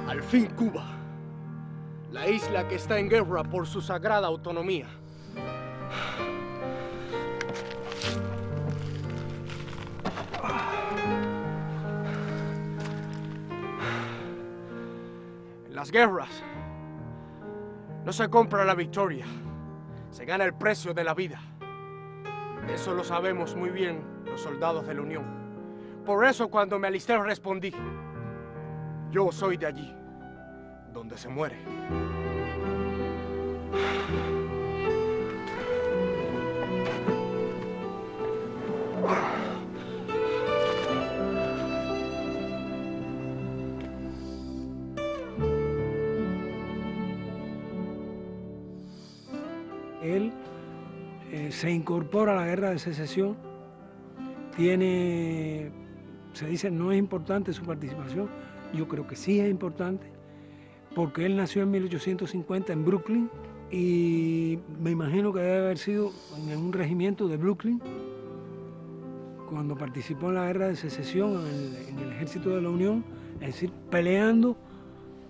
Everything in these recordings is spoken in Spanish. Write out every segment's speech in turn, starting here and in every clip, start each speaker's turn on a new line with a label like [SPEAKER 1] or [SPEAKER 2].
[SPEAKER 1] Al fin Cuba, la isla que está en guerra por su sagrada autonomía. En las guerras no se compra la victoria, se gana el precio de la vida. Eso lo sabemos muy bien los soldados de la Unión. Por eso cuando me alisté respondí, yo soy de allí, donde se muere.
[SPEAKER 2] Él se incorpora a la guerra de secesión, se dice no es importante su participación, yo creo que sí es importante, porque él nació en 1850 en Brooklyn y me imagino que debe haber sido en un regimiento de Brooklyn cuando participó en la guerra de secesión en el ejército de la Unión, es decir, peleando,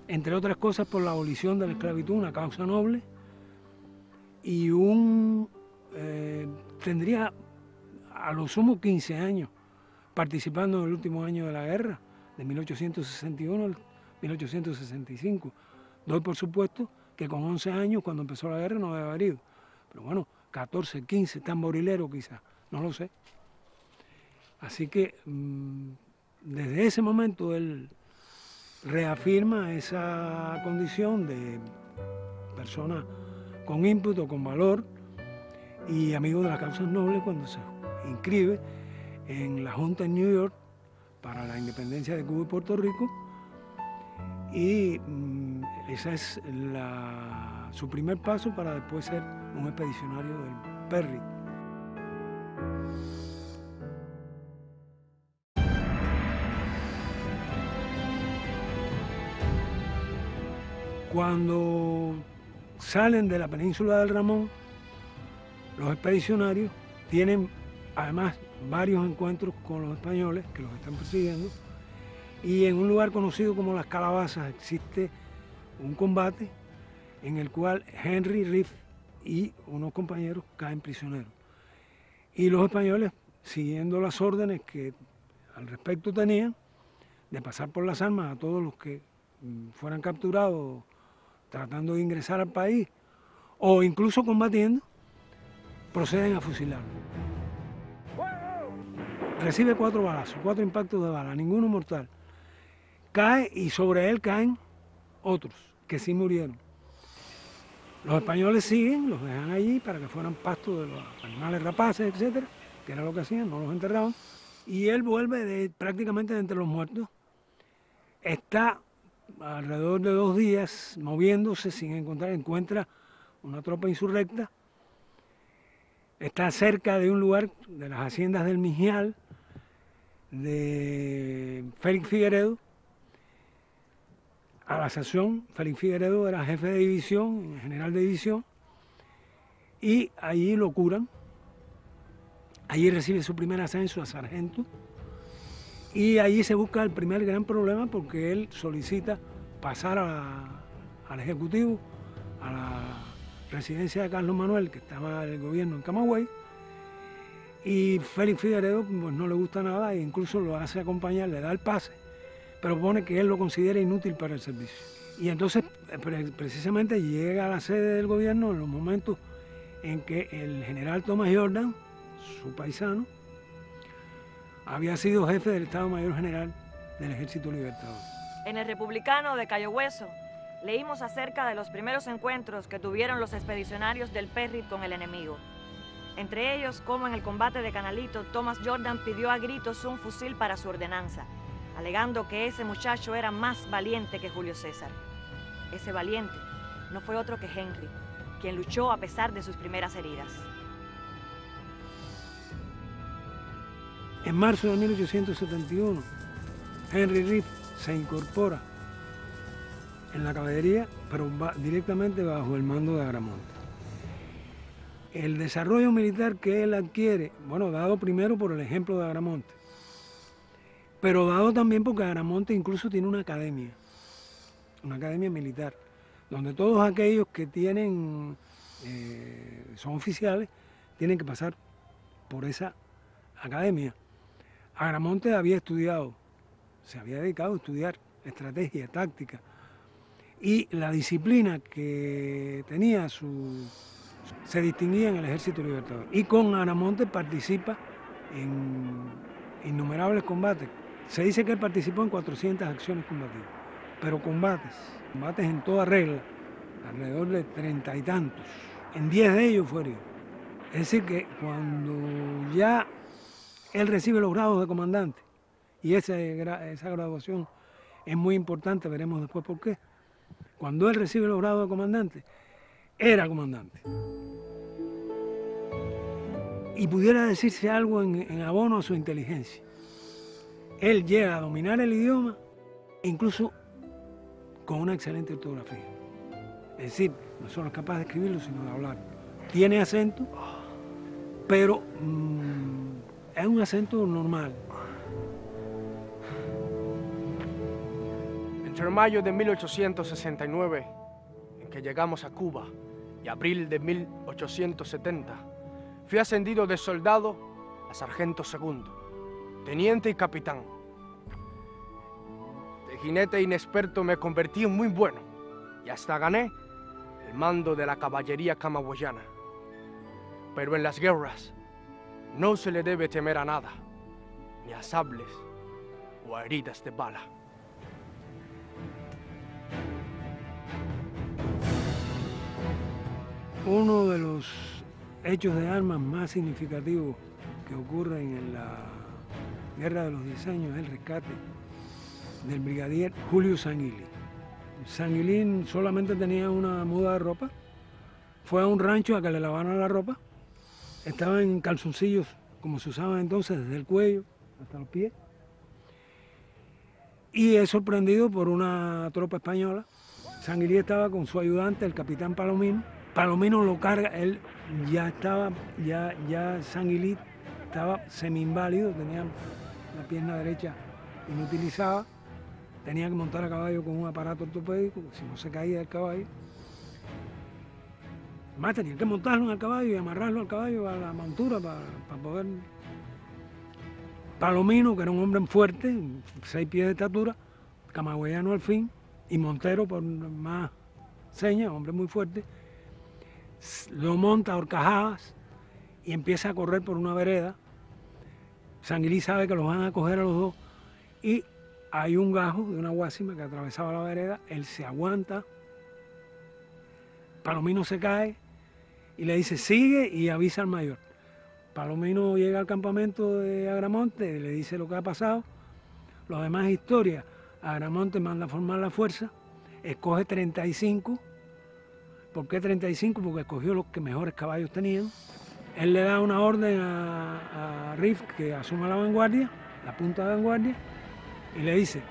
[SPEAKER 2] entre otras cosas, por la abolición de la esclavitud, una causa noble, y tendría a lo sumo 15 años participando en el último año de la guerra, de 1861 al 1865. Doy por supuesto que con 11 años, cuando empezó la guerra, no había haber ido. Pero bueno, 14, 15, tamborilero quizás, no lo sé. Así que desde ese momento él reafirma esa condición de persona con ímpetu, con valor y amigo de las causas nobles cuando se inscribe en la Junta en New York para la independencia de Cuba y Puerto Rico, y ese es su primer paso para después ser un expedicionario del Perry. Cuando salen de la península del Ramón, los expedicionarios tienen además varios encuentros con los españoles que los están persiguiendo, y en un lugar conocido como Las Calabazas existe un combate en el cual Henry Reef y unos compañeros caen prisioneros. Y los españoles, siguiendo las órdenes que al respecto tenían, de pasar por las armas a todos los que fueran capturados tratando de ingresar al país o incluso combatiendo, proceden a fusilarlo. Recibe 4 balazos, 4 impactos de bala, ninguno mortal. Cae y sobre él caen otros que sí murieron. Los españoles siguen, los dejan allí para que fueran pasto de los animales rapaces, etcétera, que era lo que hacían, no los enterraban. Y él vuelve prácticamente de entre los muertos. Está alrededor de 2 días moviéndose sin encuentra una tropa insurrecta. Está cerca de un lugar de las haciendas del Mijial, de Félix Figueredo. A la sazón, Félix Figueredo era jefe de división, general de división, y allí lo curan. Allí recibe su primer ascenso a sargento, y allí se busca el primer gran problema porque él solicita pasar al Ejecutivo, a la residencia de Carlos Manuel, que estaba el gobierno en Camagüey, y Félix Figueredo pues, no le gusta nada e incluso lo hace acompañar, le da el pase, pero pone que él lo considera inútil para el servicio. Y entonces precisamente llega a la sede del gobierno en los momentos en que el general Thomas Jordan, su paisano, había sido jefe del Estado Mayor General del Ejército Libertador.
[SPEAKER 3] En el Republicano de Cayo Hueso leímos acerca de los primeros encuentros que tuvieron los expedicionarios del Perry con el enemigo. Entre ellos, como en el combate de Canalito, Thomas Jordan pidió a gritos un fusil para su ordenanza, alegando que ese muchacho era más valiente que Julio César. Ese valiente no fue otro que Henry, quien luchó a pesar de sus primeras heridas.
[SPEAKER 2] En marzo de 1871, Henry Reef se incorpora en la caballería, pero directamente bajo el mando de Agramonte. El desarrollo militar que él adquiere, bueno, dado primero por el ejemplo de Agramonte, pero dado también porque Agramonte incluso tiene una academia. una academia militar, donde todos aquellos que tienen, son oficiales, tienen que pasar por esa academia. Agramonte había estudiado, se había dedicado a estudiar estrategia, táctica, y la disciplina que tenía se distinguía en el Ejército Libertador. Y con Agramonte participa en innumerables combates. Se dice que él participó en 400 acciones combativas, pero combates en toda regla, alrededor de 30 y tantos. En 10 de ellos fue herido. Es decir que cuando ya él recibe los grados de comandante, y esa graduación es muy importante, veremos después por qué. Cuando él recibe los grados de comandante, era comandante. Y pudiera decirse algo en abono a su inteligencia. Él llega a dominar el idioma, incluso con una excelente ortografía. Es decir, no solo es capaz de escribirlo, sino de hablar. Tiene acento, pero es un acento normal.
[SPEAKER 1] Entre mayo de 1869, en que llegamos a Cuba, y abril de 1870, fui ascendido de soldado a sargento segundo, teniente y capitán. De jinete inexperto me convertí en muy bueno y hasta gané el mando de la caballería camagüeyana. Pero en las guerras no se le debe temer a nada, ni a sables o a heridas de bala.
[SPEAKER 2] Uno de los hechos de armas más significativos que ocurren en la Guerra de los 10 años es el rescate del brigadier Julio Sanguilí. Sanguilí solamente tenía una muda de ropa, fue a un rancho a que le lavaran la ropa, estaba en calzoncillos como se usaban entonces, desde el cuello hasta los pies, y es sorprendido por una tropa española. Sanguilí estaba con su ayudante, el capitán Palomino. Palomino lo carga, él ya Sanguilí estaba semi-inválido, tenía la pierna derecha inutilizada, tenía que montar a caballo con un aparato ortopédico, si no se caía del caballo. Además tenía que montarlo en el caballo y amarrarlo al caballo a la montura para poder... Palomino, que era un hombre fuerte, 6 pies de estatura, camagüeyano al fin, y Montero por más señas, hombre muy fuerte, lo monta a horcajadas y empieza a correr por una vereda. Sanguilí sabe que los van a coger a los dos y hay un gajo de una guásima que atravesaba la vereda, él se aguanta, Palomino se cae y le dice sigue y avisa al mayor. Palomino llega al campamento de Agramonte, le dice lo que ha pasado, los demás historias. Agramonte manda a formar la fuerza, escoge 35. ¿Por qué 35? Porque escogió los que mejores caballos tenían. Él le da una orden a Riff que asuma la vanguardia, la punta de vanguardia, y le dice,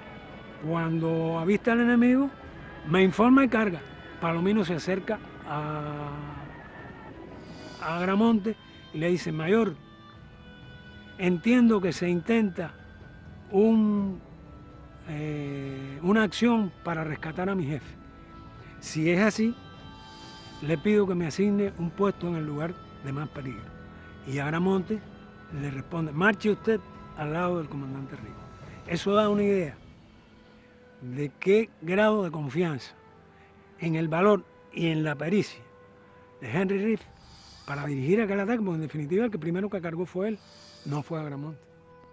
[SPEAKER 2] cuando avista al enemigo, me informa y carga. Palomino se acerca a Agramonte y le dice, mayor, entiendo que se intenta una acción para rescatar a mi jefe. Si es así, le pido que me asigne un puesto en el lugar de más peligro. Y Agramonte le responde, marche usted al lado del comandante Riff. Eso da una idea de qué grado de confianza en el valor y en la pericia de Henry Riff para dirigir aquel ataque, porque en definitiva el que primero que cargó fue él, no fue Agramonte.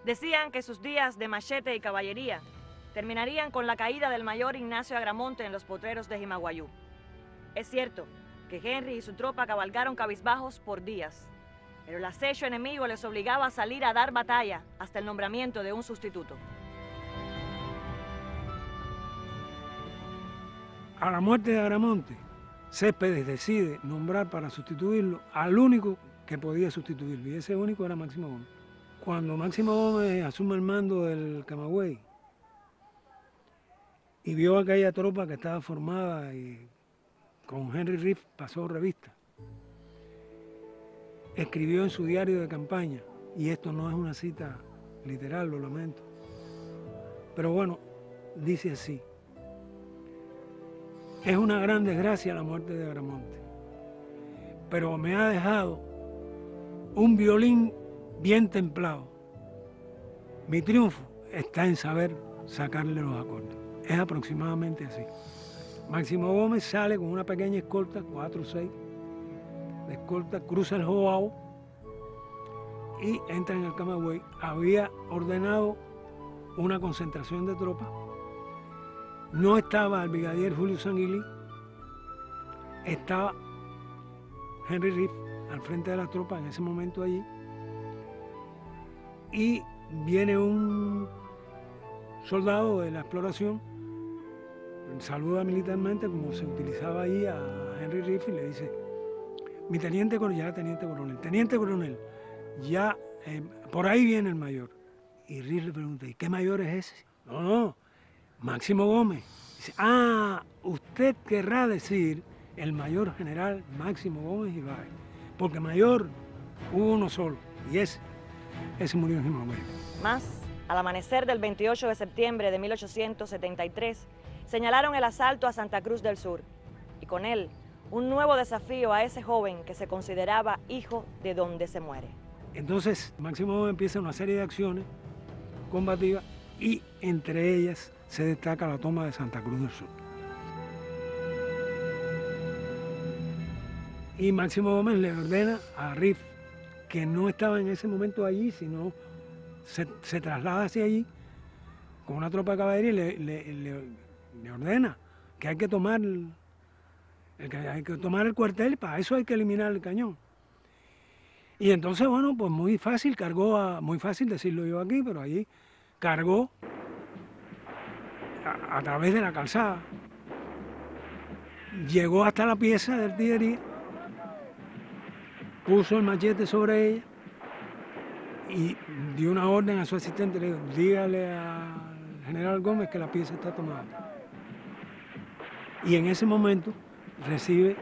[SPEAKER 3] Decían que sus días de machete y caballería terminarían con la caída del mayor Ignacio Agramonte en los potreros de Jimaguayú. Es cierto que Henry y su tropa cabalgaron cabizbajos por días, pero el acecho enemigo les obligaba a salir a dar batalla hasta el nombramiento de un sustituto.
[SPEAKER 2] A la muerte de Agramonte, Céspedes decide nombrar para sustituirlo al único que podía sustituirlo, y ese único era Máximo Gómez. Cuando Máximo Gómez asume el mando del Camagüey y vio aquella tropa que estaba formada y con Henry Riff pasó revista, escribió en su diario de campaña, y esto no es una cita literal, lo lamento, pero bueno, dice así: Es una gran desgracia la muerte de Agramonte, pero me ha dejado un violín bien templado. Mi triunfo está en saber sacarle los acordes. Es aproximadamente así. Máximo Gómez sale con una pequeña escolta, 4 o 6 de escolta, cruza el Joao y entra en el Camagüey. Había ordenado una concentración de tropas. No estaba el brigadier Julio Sanguilí, estaba Henry Riff al frente de las tropas en ese momento allí. Y viene un soldado de la exploración, saluda militarmente como se utilizaba allí a Henry Riff y le dice: mi teniente coronel, ya teniente coronel, ya por ahí viene el mayor. Y Riff le pregunta: ¿y qué mayor es ese? No, Máximo Gómez. Dice: ah, usted querrá decir el mayor general Máximo Gómez Ibáez, porque mayor hubo uno solo, y ese murió en Camagüey.
[SPEAKER 3] Más, al amanecer del 28 de septiembre de 1873, señalaron el asalto a Santa Cruz del Sur, y con él un nuevo desafío a ese joven que se consideraba hijo de donde se muere.
[SPEAKER 2] Entonces, Máximo Gómez empieza una serie de acciones combativas y entre ellas se destaca la toma de Santa Cruz del Sur. Y Máximo Gómez le ordena a Riff, que no estaba en ese momento allí, sino se traslada hacia allí con una tropa de caballería y le ordena que hay que tomar el cuartel, para eso hay que eliminar el cañón. Y entonces, bueno, pues muy fácil, muy fácil decirlo yo aquí, pero allí cargó a través de la calzada, llegó hasta la pieza de artillería, puso el machete sobre ella y dio una orden a su asistente, le dijo: dígale al general Gómez que la pieza está tomada. Y en ese momento recibe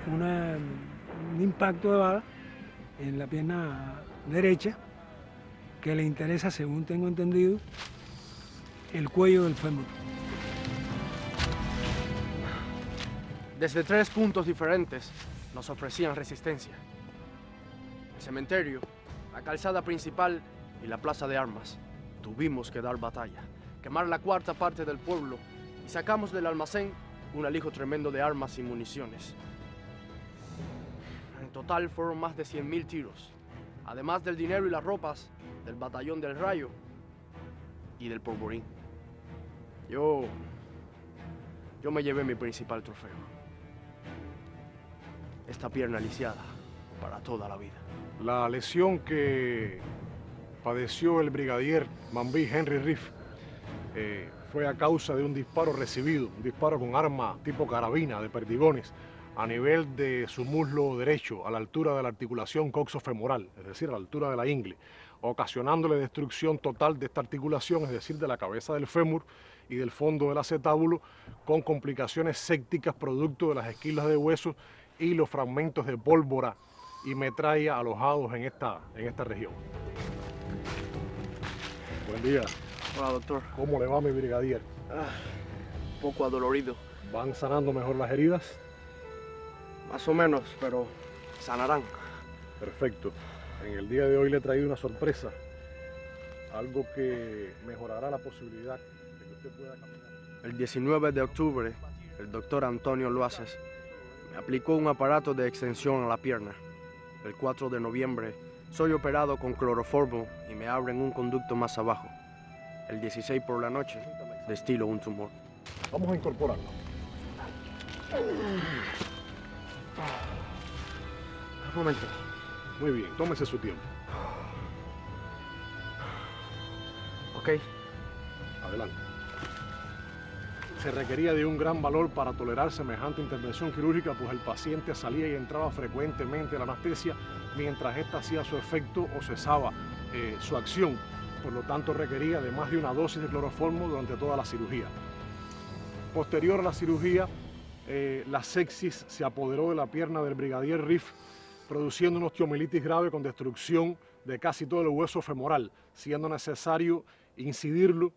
[SPEAKER 2] un impacto de bala en la pierna derecha que le interesa, según tengo entendido, el cuello del fémur.
[SPEAKER 1] Desde 3 puntos diferentes nos ofrecían resistencia: el cementerio, la calzada principal y la plaza de armas. Tuvimos que dar batalla, quemar la cuarta parte del pueblo y sacamos del almacén un alijo tremendo de armas y municiones. En total fueron más de 100.000 tiros, además del dinero y las ropas del batallón del Rayo y del Polvorín. Yo me llevé mi principal trofeo: esta pierna lisiada para toda la vida.
[SPEAKER 4] La lesión que padeció el brigadier Mambí Henry Riff fue a causa de un disparo recibido, un disparo con arma tipo carabina de perdigones a nivel de su muslo derecho, a la altura de la articulación coxofemoral, es decir, a la altura de la ingle, ocasionándole destrucción total de esta articulación, es decir, de la cabeza del fémur y del fondo del acetábulo, con complicaciones sépticas producto de las esquilas de huesos y los fragmentos de pólvora y metralla alojados en esta región. Buen día.
[SPEAKER 1] Hola, doctor.
[SPEAKER 4] ¿Cómo le va, mi brigadier?
[SPEAKER 1] Un poco adolorido.
[SPEAKER 4] ¿Van sanando mejor las heridas?
[SPEAKER 1] Más o menos, pero sanarán.
[SPEAKER 4] Perfecto. En el día de hoy le he traído una sorpresa. Algo que mejorará la posibilidad de que usted pueda caminar.
[SPEAKER 1] El 19 de octubre, el doctor Antonio Loaces me aplicó un aparato de extensión a la pierna. El 4 de noviembre, soy operado con cloroformo y me abren un conducto más abajo. El 16 por la noche, destilo un tumor.
[SPEAKER 4] Vamos a incorporarlo.
[SPEAKER 1] Un momento.
[SPEAKER 4] Muy bien, tómese su tiempo.
[SPEAKER 1] Ok.
[SPEAKER 4] Adelante. Se requería de un gran valor para tolerar semejante intervención quirúrgica, pues el paciente salía y entraba frecuentemente a la anestesia mientras ésta hacía su efecto o cesaba su acción. Por lo tanto, requería de más de una dosis de cloroformo durante toda la cirugía. Posterior a la cirugía, la sepsis se apoderó de la pierna del brigadier Riff, produciendo una osteomielitis grave con destrucción de casi todo el hueso femoral, siendo necesario incidirlo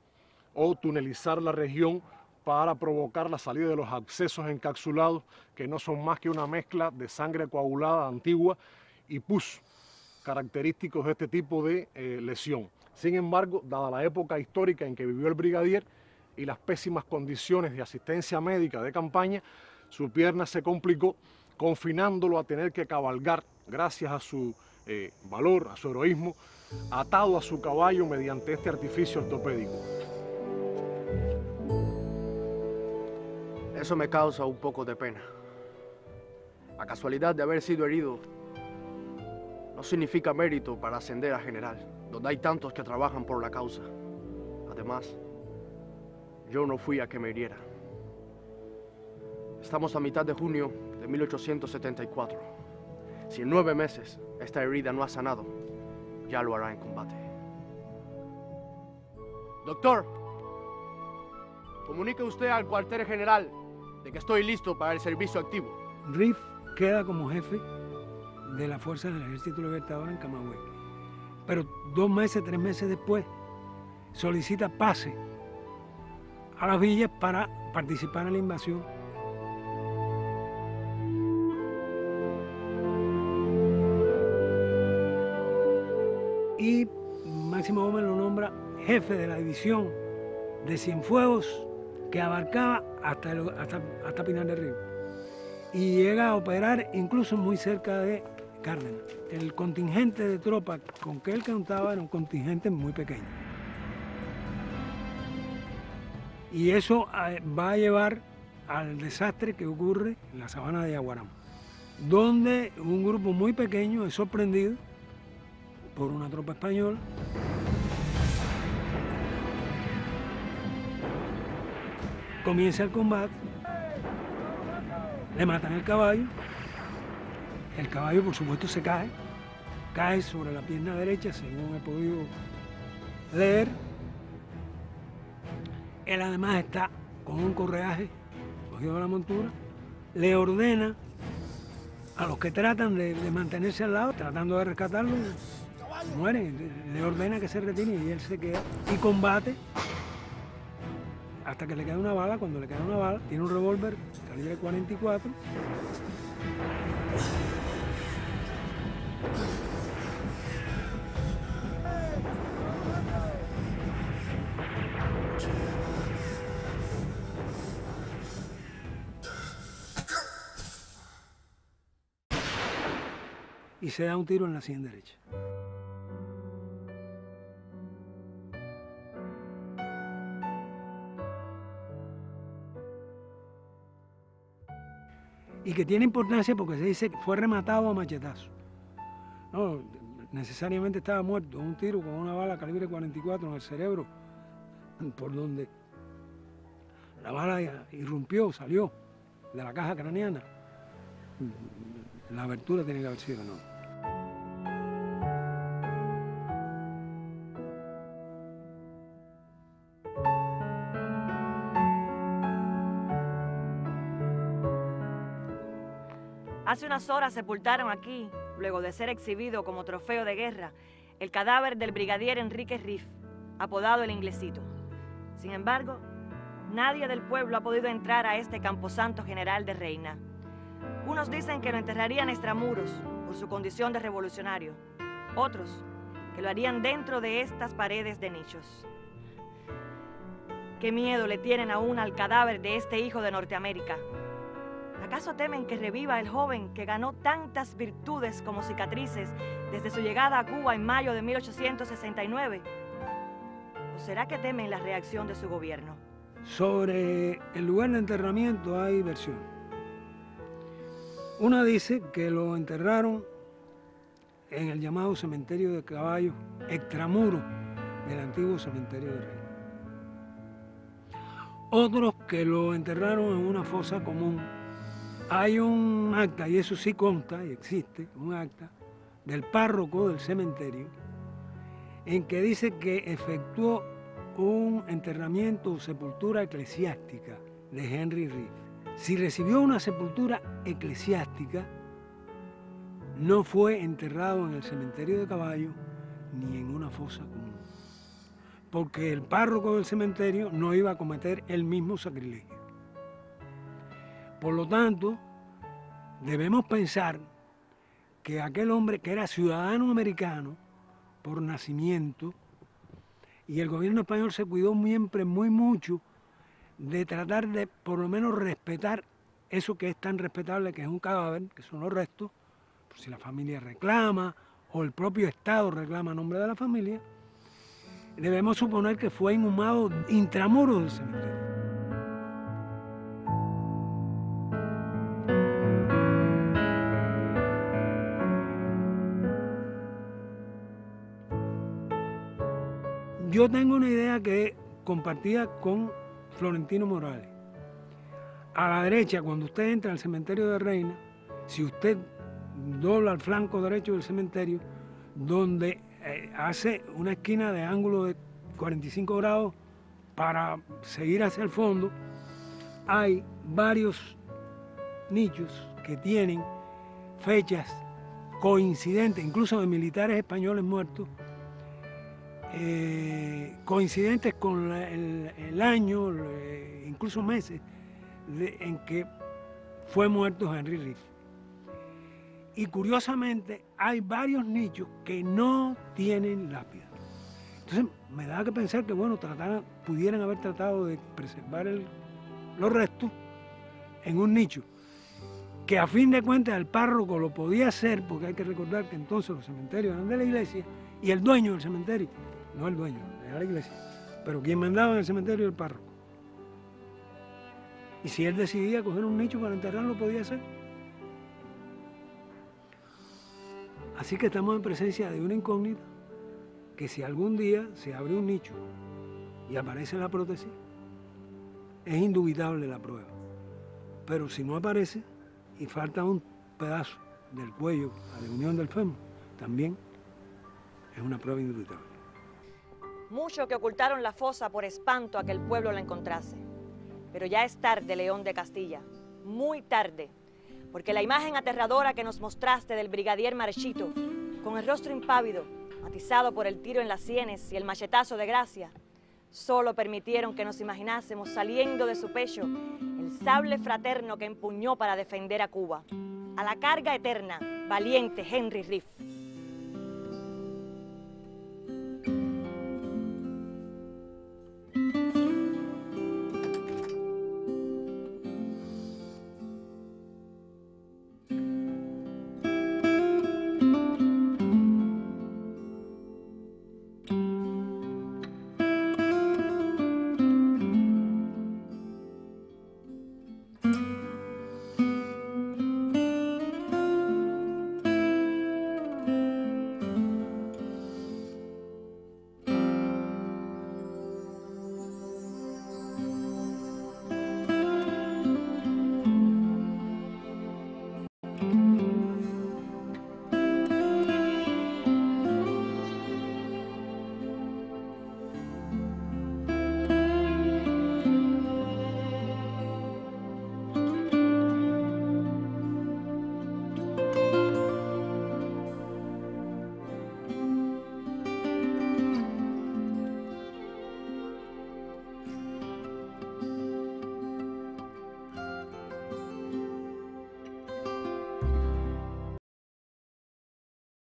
[SPEAKER 4] o tunelizar la región para provocar la salida de los abscesos encapsulados, que no son más que una mezcla de sangre coagulada antigua y pus, característicos de este tipo de lesión. Sin embargo, dada la época histórica en que vivió el brigadier y las pésimas condiciones de asistencia médica de campaña, su pierna se complicó, confinándolo a tener que cabalgar, gracias a su valor, a su heroísmo, atado a su caballo mediante este artificio ortopédico.
[SPEAKER 1] Eso me causa un poco de pena. La casualidad de haber sido herido no significa mérito para ascender a general, donde hay tantos que trabajan por la causa. Además, yo no fui a que me hiriera. Estamos a mitad de junio de 1874. Si en 9 meses esta herida no ha sanado, ya lo hará en combate. Doctor, comunique usted al cuartel general de que estoy listo para el servicio activo.
[SPEAKER 2] Riff queda como jefe de la Fuerza del Ejército Libertador en Camagüey. Pero 2 meses, 3 meses después, solicita pase a las villas para participar en la invasión. Y Máximo Gómez lo nombra jefe de la división de Cienfuegos, que abarcaba hasta Pinar del Río. Y llega a operar incluso muy cerca de Cárdenas. El contingente de tropas con que él contaba era un contingente muy pequeño. Y eso va a llevar al desastre que ocurre en la sabana de Yaguarán, donde un grupo muy pequeño es sorprendido por una tropa española. Comienza el combate, le matan el caballo por supuesto se cae sobre la pierna derecha, según he podido leer. Él además está con un correaje cogido de la montura, le ordena a los que tratan de mantenerse al lado, tratando de rescatarlo, mueren, le ordena que se retire y él se queda y combate hasta que le queda una bala. Cuando le queda una bala, tiene un revólver calibre 44. Y se da un tiro en la sien derecha. Y que tiene importancia porque se dice que fue rematado a machetazo. No, necesariamente estaba muerto, un tiro con una bala calibre 44 en el cerebro, por donde la bala irrumpió, salió de la caja craneana. La abertura tiene que haber sido enorme.
[SPEAKER 3] Hace unas horas sepultaron aquí, luego de ser exhibido como trofeo de guerra, el cadáver del brigadier Enrique Riff, apodado el Inglesito. Sin embargo, nadie del pueblo ha podido entrar a este camposanto general de Reina. Unos dicen que lo enterrarían extramuros por su condición de revolucionario. Otros que lo harían dentro de estas paredes de nichos. ¿Qué miedo le tienen aún al cadáver de este hijo de Norteamérica? ¿Acaso temen que reviva el joven que ganó tantas virtudes como cicatrices desde su llegada a Cuba en mayo de 1869? ¿O será que temen la reacción de su gobierno?
[SPEAKER 2] Sobre el lugar de enterramiento hay versiones. Una dice que lo enterraron en el llamado cementerio de caballos, extramuro del antiguo cementerio de Reina. Otros que lo enterraron en una fosa común. Hay un acta, y eso sí consta y existe, un acta del párroco del cementerio, en que dice que efectuó un enterramiento o sepultura eclesiástica de Henry Riff. Si recibió una sepultura eclesiástica, no fue enterrado en el cementerio de caballos ni en una fosa común. porque el párroco del cementerio no iba a cometer el mismo sacrilegio. Por lo tanto, debemos pensar que aquel hombre que era ciudadano americano por nacimiento, y el gobierno español se cuidó siempre muy mucho de tratar de por lo menos respetar eso que es tan respetable, que es un cadáver, que son los restos, por si la familia reclama o el propio Estado reclama a nombre de la familia, debemos suponer que fue inhumado intramuros del cementerio. Yo tengo una idea que es compartida con Florentino Morales. A la derecha, cuando usted entra al cementerio de Reina, si usted dobla al flanco derecho del cementerio, donde hace una esquina de ángulo de 45 grados para seguir hacia el fondo, hay varios nichos que tienen fechas coincidentes, incluso de militares españoles muertos, coincidentes con el año, incluso meses, en que fue muerto Henry Riff. Y curiosamente hay varios nichos que no tienen lápida. Entonces me da que pensar que bueno, pudieran haber tratado de preservar los restos en un nicho, que a fin de cuentas el párroco lo podía hacer, porque hay que recordar que entonces los cementerios eran de la iglesia y el dueño del cementerio, no el dueño, era la iglesia, pero quien mandaba en el cementerio era el párroco. Y si él decidía coger un nicho para enterrarlo, podía hacer. Así que estamos en presencia de una incógnita que si algún día se abre un nicho y aparece la prótesis, es indubitable la prueba. Pero si no aparece y falta un pedazo del cuello a la unión del fémur, también es una prueba indubitable.
[SPEAKER 3] Muchos que ocultaron la fosa por espanto a que el pueblo la encontrase. Pero ya es tarde, León de Castilla, muy tarde, porque la imagen aterradora que nos mostraste del brigadier Marechito, con el rostro impávido, atizado por el tiro en las sienes y el machetazo de Gracia, solo permitieron que nos imaginásemos saliendo de su pecho el sable fraterno que empuñó para defender a Cuba. A la carga eterna, valiente Henry Riff.